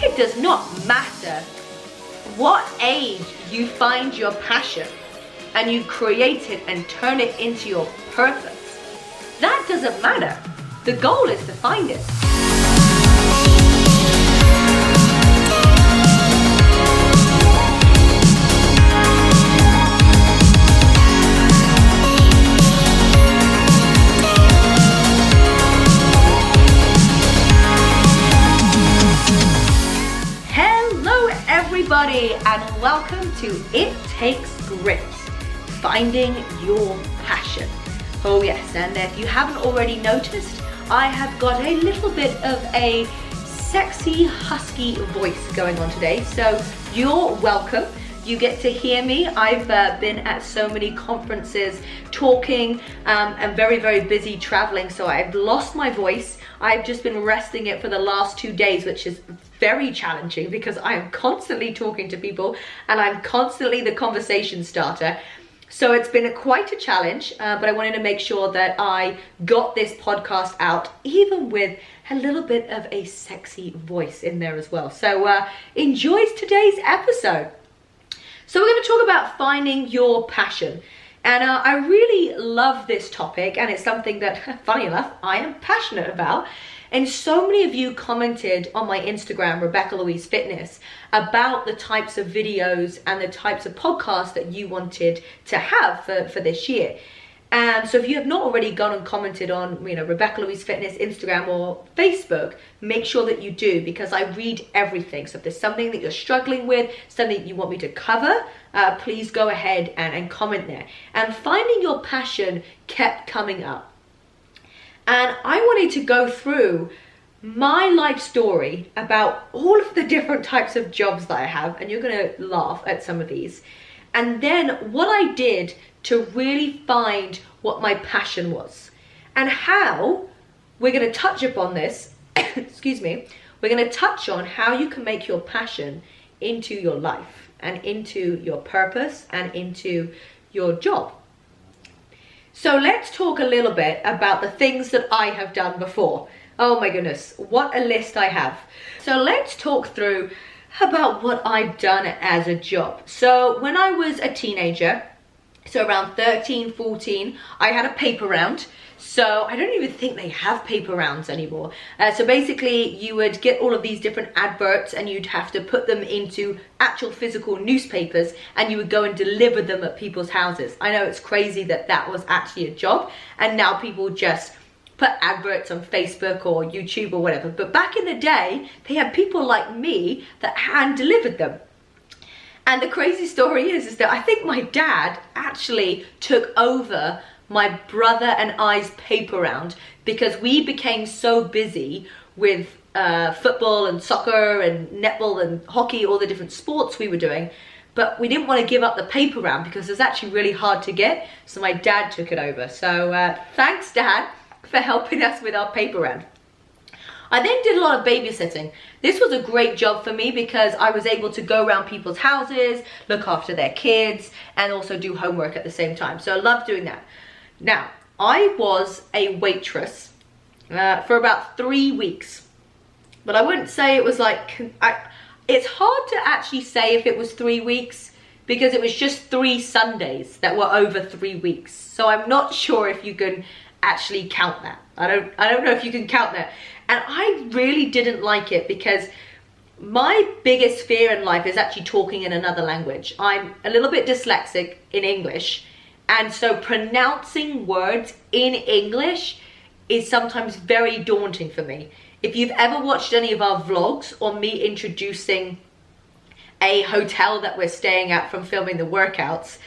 It does not matter what age you find your passion and you create it and turn it into your purpose. That doesn't matter. The goal is to find it. Everybody, and welcome to It Takes Grit, finding your passion. Oh yes, and if you haven't already noticed, I have got a little bit of a sexy, husky voice going on today, so you're welcome. You get to hear me. I've been at so many conferences talking. I'm very, very busy traveling, so I've lost my voice. I've just been resting it for the last 2 days, which is very challenging because I am constantly talking to people and I'm constantly the conversation starter. So it's been quite a challenge, but I wanted to make sure that I got this podcast out, even with a little bit of a sexy voice in there as well. So enjoy today's episode. So we're going to talk about finding your passion. And I really love this topic, and it's something that, funny enough, I am passionate about. And so many of you commented on my Instagram, Rebecca-Louise Fitness, about the types of videos and the types of podcasts that you wanted to have for this year. And so if you have not already gone and commented on, Rebecca-Louise Fitness, Instagram or Facebook, make sure that you do, because I read everything. So if there's something that you're struggling with, something you want me to cover, please go ahead and comment there. And finding your passion kept coming up. And I wanted to go through my life story about all of the different types of jobs that I have, and you're gonna laugh at some of these. And then what I did to really find what my passion was, and how we're going to touch upon this, excuse me, we're going to touch on how you can make your passion into your life and into your purpose and into your job. So let's talk a little bit about the things that I have done before. Oh my goodness, what a list I have. So let's talk through about what I've done as a job. So when I was a teenager, so around 13, 14, I had a paper round. So I don't even think they have paper rounds anymore. So basically you would get all of these different adverts and you'd have to put them into actual physical newspapers and you would go and deliver them at people's houses. I know it's crazy that that was actually a job, and now people just put adverts on Facebook or YouTube or whatever. But back in the day, they had people like me that hand delivered them. And the crazy story is that I think my dad actually took over my brother and I's paper round because we became so busy with football and soccer and netball and hockey, all the different sports we were doing. But we didn't want to give up the paper round because it was actually really hard to get. So my dad took it over. So thanks, Dad, for helping us with our paper round. I then did a lot of babysitting. This was a great job for me because I was able to go around people's houses, look after their kids, and also do homework at the same time. So I loved doing that. Now, I was a waitress for about 3 weeks, but I wouldn't say it was like, it's hard to actually say if it was 3 weeks because it was just 3 Sundays that were over 3 weeks. So I'm not sure if you can actually count that. I don't know if you can count that. And I really didn't like it because my biggest fear in life is actually talking in another language. I'm a little bit dyslexic in English, and so pronouncing words in English is sometimes very daunting for me. If you've ever watched any of our vlogs or me introducing a hotel that we're staying at from filming the workouts,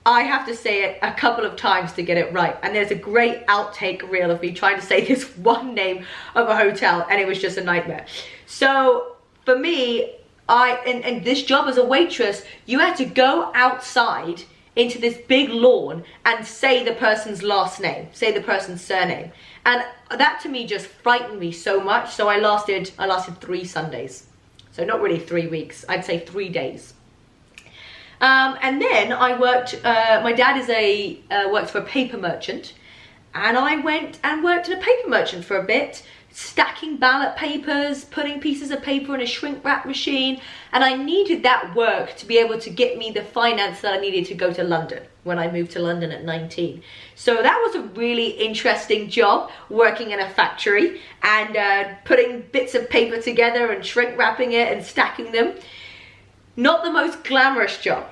I have to say it a couple of times to get it right. And there's a great outtake reel of me trying to say this one name of a hotel, and it was just a nightmare. So for me, and this job as a waitress, you had to go outside into this big lawn and say the person's last name, say the person's surname. And that to me just frightened me so much. So I lasted 3 Sundays. So not really 3 weeks, I'd say 3 days. And then I worked, my dad works for a paper merchant, and I went and worked at a paper merchant for a bit, stacking ballot papers, putting pieces of paper in a shrink wrap machine, and I needed that work to be able to get me the finance that I needed to go to London when I moved to London at 19. So that was a really interesting job, working in a factory and putting bits of paper together and shrink wrapping it and stacking them. Not the most glamorous job.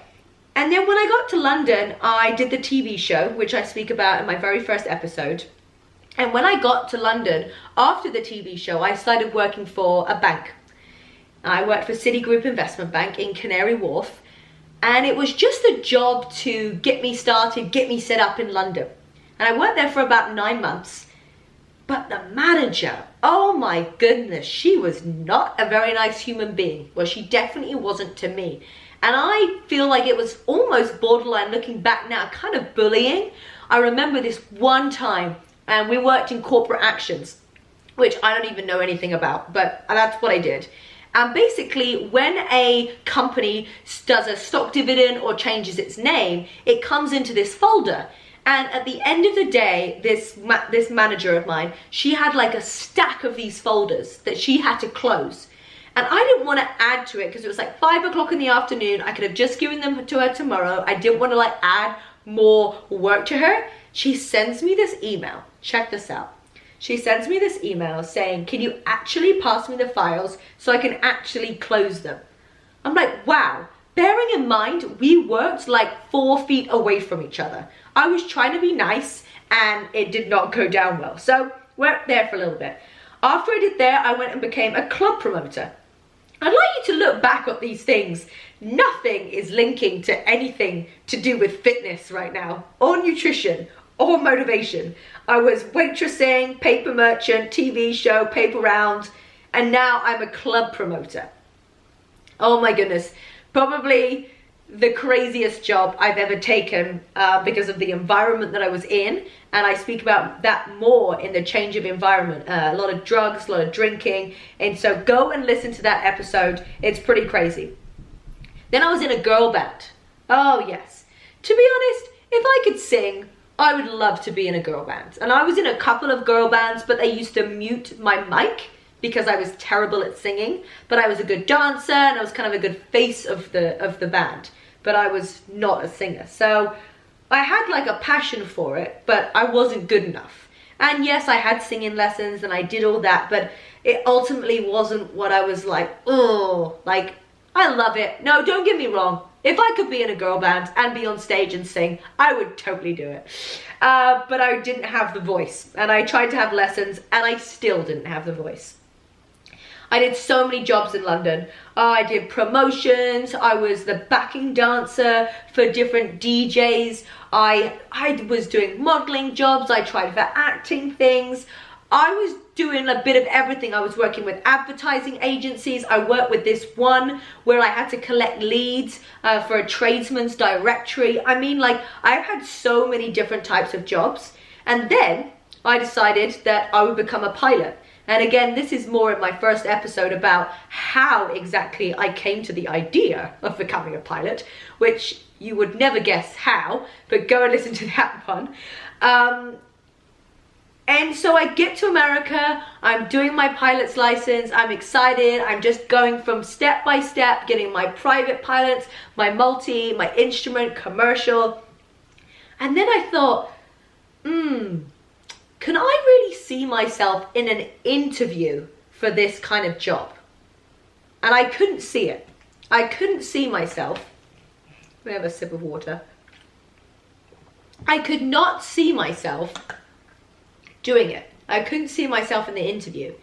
And then when I got to London, I did the TV show, which I speak about in my very first episode. And when I got to London, after the TV show, I started working for a bank. I worked for Citigroup Investment Bank in Canary Wharf. And it was just a job to get me started, get me set up in London. And I worked there for about 9 months. But the manager, oh my goodness, she was not a very nice human being. Well, she definitely wasn't to me. And I feel like it was almost borderline, looking back now, kind of bullying. I remember this one time, and we worked in corporate actions, which I don't even know anything about, but that's what I did. And basically, when a company does a stock dividend or changes its name, it comes into this folder. And at the end of the day, this manager of mine, she had like a stack of these folders that she had to close. And I didn't want to add to it because it was like 5 o'clock in the afternoon. I could have just given them to her tomorrow. I didn't want to like add more work to her. She sends me this email. Check this out. She sends me this email saying, can you actually pass me the files so I can actually close them? I'm like, wow. Bearing in mind, we worked like 4 feet away from each other. I was trying to be nice and it did not go down well. So worked there for a little bit. After I did there, I went and became a club promoter. I'd like you to look back at these things. Nothing is linking to anything to do with fitness right now, or nutrition, or motivation. I was waitressing, paper merchant, TV show, paper round, and now I'm a club promoter. Oh my goodness, probably the craziest job I've ever taken because of the environment that I was in, and I speak about that more in the change of environment. A lot of drugs, a lot of drinking, and so go and listen to that episode. It's pretty crazy. Then I was in a girl band. Oh yes. To be honest, if I could sing, I would love to be in a girl band. And I was in a couple of girl bands, but they used to mute my mic because I was terrible at singing. But I was a good dancer and I was kind of a good face of the band. But I was not a singer. So I had like a passion for it, but I wasn't good enough. And yes, I had singing lessons and I did all that, but it ultimately wasn't what I was like, oh, like, I love it. No, don't get me wrong. If I could be in a girl band and be on stage and sing, I would totally do it. But I didn't have the voice. And I tried to have lessons and I still didn't have the voice. I did so many jobs in London. I did promotions. I was the backing dancer for different DJs. I was doing modeling jobs. I tried for acting things. I was doing a bit of everything. I was working with advertising agencies. I worked with this one where I had to collect leads for a tradesman's directory. I mean, like, I've had so many different types of jobs. And then I decided that I would become a pilot. And again, this is more in my first episode about how exactly I came to the idea of becoming a pilot, which you would never guess how, but go and listen to that one. And so I get to America, I'm doing my pilot's license, I'm excited, I'm just going from step by step, getting my private pilots, my multi, my instrument, commercial. And then I thought, can I really see myself in an interview for this kind of job? And I couldn't see it. I couldn't see myself. Let me have a sip of water. I could not see myself doing it. I couldn't see myself in the interview.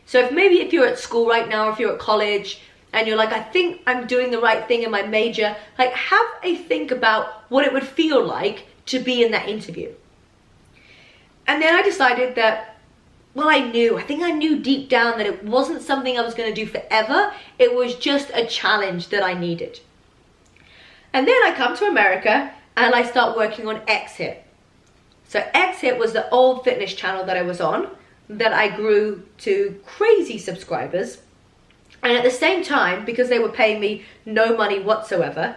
So if you're at school right now, or if you're at college, and you're like, I think I'm doing the right thing in my major, like, have a think about what it would feel like to be in that interview. And then I decided that, well, I think I knew deep down that it wasn't something I was going to do forever. It was just a challenge that I needed. And then I come to America and I start working on X-Hit. So X-Hit was the old fitness channel that I was on, that I grew to crazy subscribers. And at the same time, because they were paying me no money whatsoever,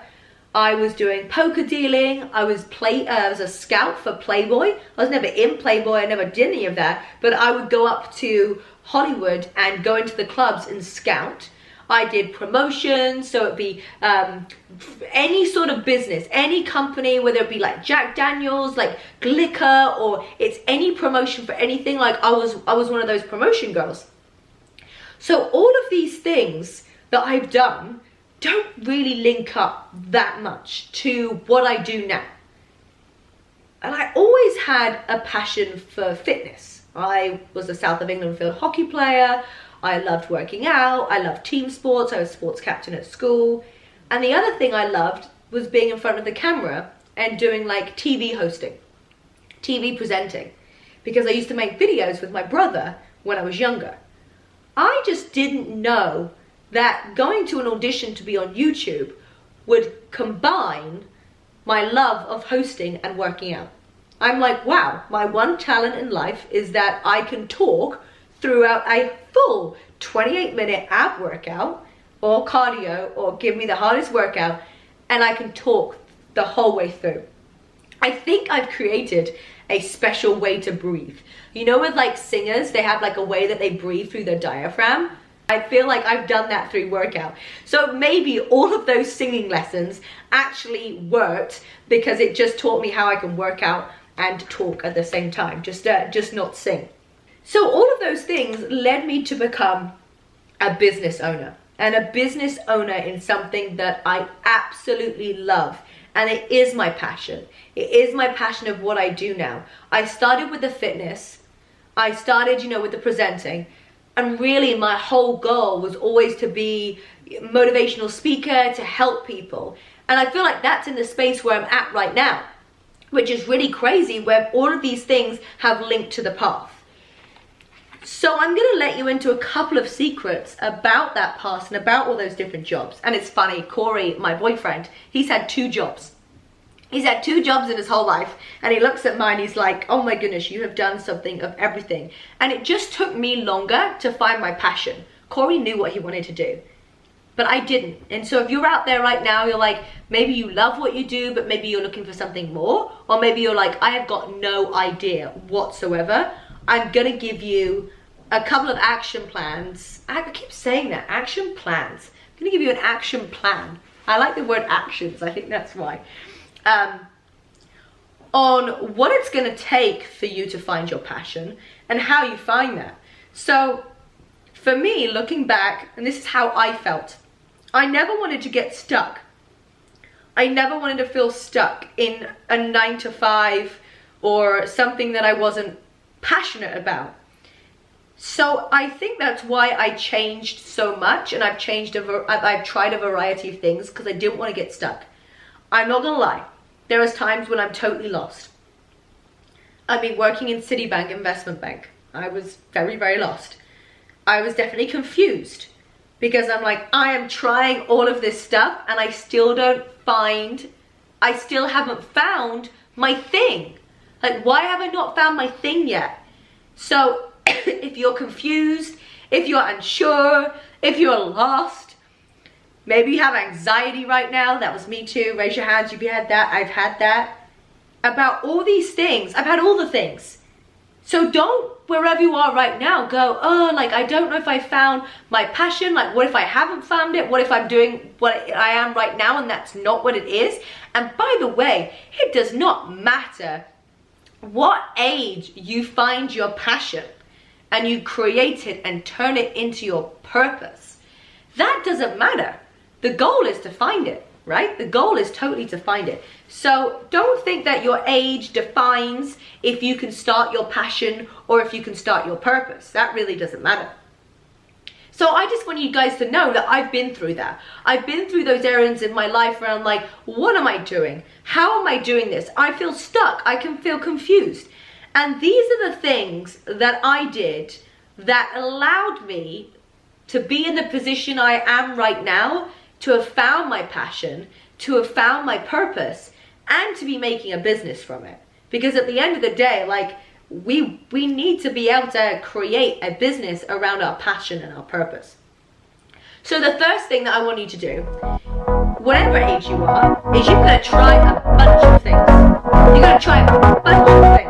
I was doing poker dealing. I was a scout for Playboy. I was never in Playboy. I never did any of that. But I would go up to Hollywood and go into the clubs and scout. I did promotions, so it'd be any sort of business, any company, whether it be like Jack Daniels, like Glicker, or it's any promotion for anything. Like I was one of those promotion girls. So all of these things that I've done don't really link up that much to what I do now. And I always had a passion for fitness. I was a South of England field hockey player. I loved working out. I loved team sports. I was sports captain at school. And the other thing I loved was being in front of the camera and doing like TV hosting, TV presenting, because I used to make videos with my brother when I was younger. I just didn't know that going to an audition to be on YouTube would combine my love of hosting and working out. I'm like, wow, my one talent in life is that I can talk throughout a full 28-minute ab workout or cardio, or give me the hardest workout, and I can talk the whole way through. I think I've created a special way to breathe. You know, with like singers, they have like a way that they breathe through their diaphragm. I feel like I've done that through workout. So maybe all of those singing lessons actually worked because it just taught me how I can work out and talk at the same time, just not sing. So all of those things led me to become a business owner, and a business owner in something that I absolutely love. And it is my passion. It is my passion of what I do now. I started with the fitness. I started, with the presenting. And really my whole goal was always to be a motivational speaker, to help people. And I feel like that's in the space where I'm at right now, which is really crazy, where all of these things have linked to the path. So I'm going to let you into a couple of secrets about that past and about all those different jobs. And it's funny, Corey, my boyfriend, he's had 2 jobs. He's had 2 jobs in his whole life, and he looks at mine, he's like, oh my goodness, you have done something of everything. And it just took me longer to find my passion. Corey knew what he wanted to do, but I didn't. And so if you're out there right now, you're like, maybe you love what you do, but maybe you're looking for something more, or maybe you're like, I have got no idea whatsoever. I'm gonna give you a couple of action plans. I keep saying that, action plans. I'm gonna give you an action plan. I like the word actions, I think that's why. On what it's gonna take for you to find your passion and how you find that. So for me, looking back, and this is how I felt, I never wanted to get stuck. I never wanted to feel stuck in a 9-to-5 or something that I wasn't passionate about. So I think that's why I changed so much, and I've tried a variety of things because I didn't want to get stuck. I'm not gonna lie, there was times when I'm totally lost. I mean, working in Citibank investment bank, I was very, very lost. I was definitely confused because I'm like, I am trying all of this stuff and I still haven't found my thing. Like, why have I not found my thing yet? So if you're confused, if you're unsure, if you're lost, maybe you have anxiety right now. That was me too. Raise your hands if you had that. I've had that. About all these things. I've had all the things. So don't, wherever you are right now, go, oh, like, I don't know if I found my passion. Like, what if I haven't found it? What if I'm doing what I am right now and that's not what it is? And by the way, it does not matter what age you find your passion and you create it and turn it into your purpose. That doesn't matter. The goal is to find it, right? The goal is totally to find it. So don't think that your age defines if you can start your passion or if you can start your purpose. That really doesn't matter. So I just want you guys to know that I've been through that. I've been through those errands in my life where I'm like, what am I doing? How am I doing this? I feel stuck. I can feel confused. And these are the things that I did that allowed me to be in the position I am right now, to have found my passion, to have found my purpose, and to be making a business from it. Because at the end of the day, like, we need to be able to create a business around our passion and our purpose. So the first thing that I want you to do, whatever age you are, is you've got to try a bunch of things. You've got to try a bunch of things.